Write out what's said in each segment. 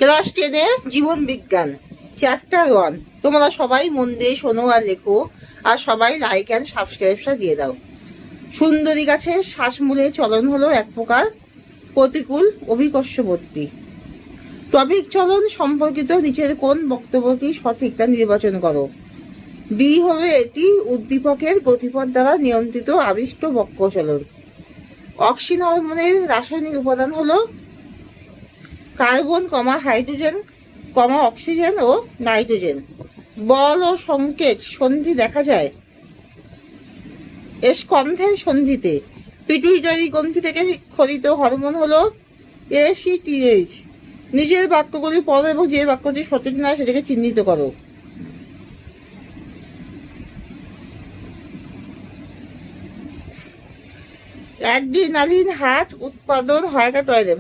Class 10-এর জীবন বিজ্ঞান chapter 1। তোমরা সবাই মন দিয়ে শোনো আর লেখো, আর সবাই লাইক অ্যান্ড সাবস্ক্রাইবটা দিয়ে দাও। সুন্দরী গাছের শ্বাসমূলে চলন হলো এক প্রকার প্রতিকূল অভিকর্ষবর্তী। টপিক চলন সম্পর্কিত নিচের কোন বক্তব্যটি সঠিক তা নির্বাচন করো। ডি হলো এটি উদ্দীপকের গতিপথ দ্বারা নিয়ন্ত্রিত আবিষ্ট বক্র চলন। অক্সিন হরমোনের রাসায়নিক উপাদান হলো কার্বন, হাইড্রোজেন, অক্সিজেন ও নাইট্রোজেন। বল ও সংকেত সন্ধি দেখা যায় স্কন্ধের সন্ধিতে। পিটুইটারি গ্রন্থি থেকে খরিত হরমোন হলো ACTH। নিজের বাক্যগুলি পড়ো এবং যে বাক্যটি সঠিক নয় সেটাকে চিহ্নিত করো। অ্যাড্রিনালিন হার্ট উৎপাদন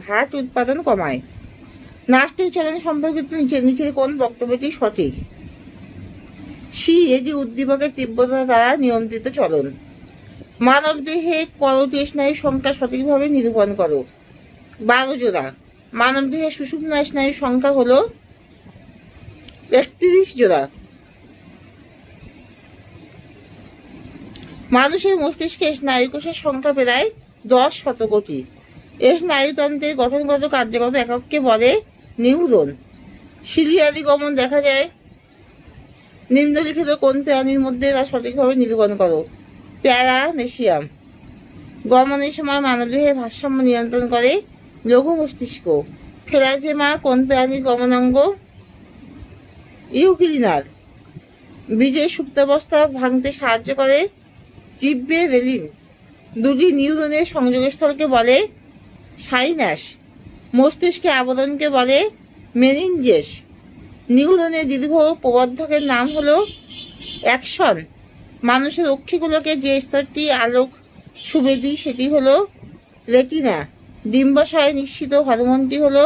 হার্ট উৎপাদন কমায়। নাস্তিক চলন সম্পর্কিত নিচের কোন বক্তব্যটি সঠিক। সি, এটি উদ্দীপকের তীব্রতা দ্বারা নিয়ন্ত্রিত চলন। মানব দেহে করোটি স্নায়ুর সংখ্যা সঠিকভাবে নিরূপণ করো। 12 জোড়া। মানব দেহে সুষুম্না স্নায়ুর সংখ্যা হলো 31 জোড়া। মানুষের মস্তিষ্কে স্নায়ুকোষের সংখ্যা প্রায় 10 শতকোটি। এই স্নায়ুতন্ত্রের গঠনগত কার্যগত একককে বলে নিউরন। সিলিয়ারি গমন দেখা যায় নিম্নলিখিত কোন প্রাণীর মধ্যে তা সঠিকভাবে নিরূপণ করো। প্যারামেসিয়াম। গমনের সময় মানবদেহের ভারসাম্য নিয়ন্ত্রণ করে লঘু মস্তিষ্ক। ফেলাজেমা কোন প্রাণীর গমনাঙ্গ। ইউক্লিনার। বীজের সুপ্তাবস্থা ভাঙতে সাহায্য করে জিব্বেরেলিন। দুটি নিউরনের সংযোগস্থলকে বলে সাইনাস। মস্তিষ্কে আবরণকে বলে মেনিনজেস। নিউরনের দীর্ঘ প্রবর্ধকের নাম হলো অ্যাকশন। মানুষের অক্ষিগুলোকে যে স্তরটি আলোক সুবেদী সেটি হলো রেটিনা। ডিম্বাশয় নিঃসৃত হরমোনটি হলো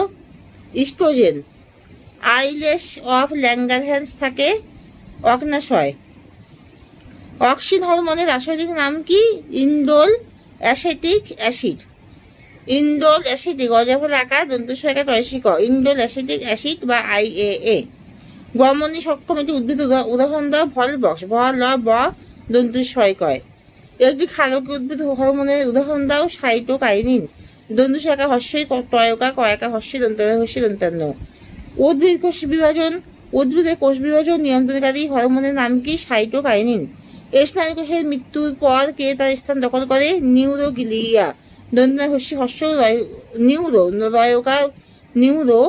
ইস্ট্রোজেন। আইলেস অফ ল্যাঙ্গারহ্যান্স থাকে অগ্নাশয়। অক্সিন হরমোনের রাসায়নিক নাম কি। Indole acetic acid. Indole acidic অজাফল আকার দন্তস্বয়কা টয়সিক ইন্ডোল অ্যাসিটিক অ্যাসিড বা IAA। গমনে সক্ষম একটি উদ্ভিদ উদাহরণ দাও। ভলবক্স ল ব দন্তস্বয় কয়। একটি ক্ষারকীয় উদ্ভিদ হরমোনের উদাহরণ দাও। সাইটোকাইনিন। দন্তস্বয়কা হস্যই টয়কা কয়কা হস্যি দন্তান্ন। উদ্ভিদ কোষ বিভাজন। উদ্ভিদের কোষ বিভাজন নিয়ন্ত্রণকারী হরমোনের নাম কি। সাইটোকাইনিন। স্নায়ুকোষের মৃত্যুর পর কে তার স্থান দখল করে। নিউরোগ্লিয়া। দন্তান্ন হস্য নিউরো রয়কা নিউরো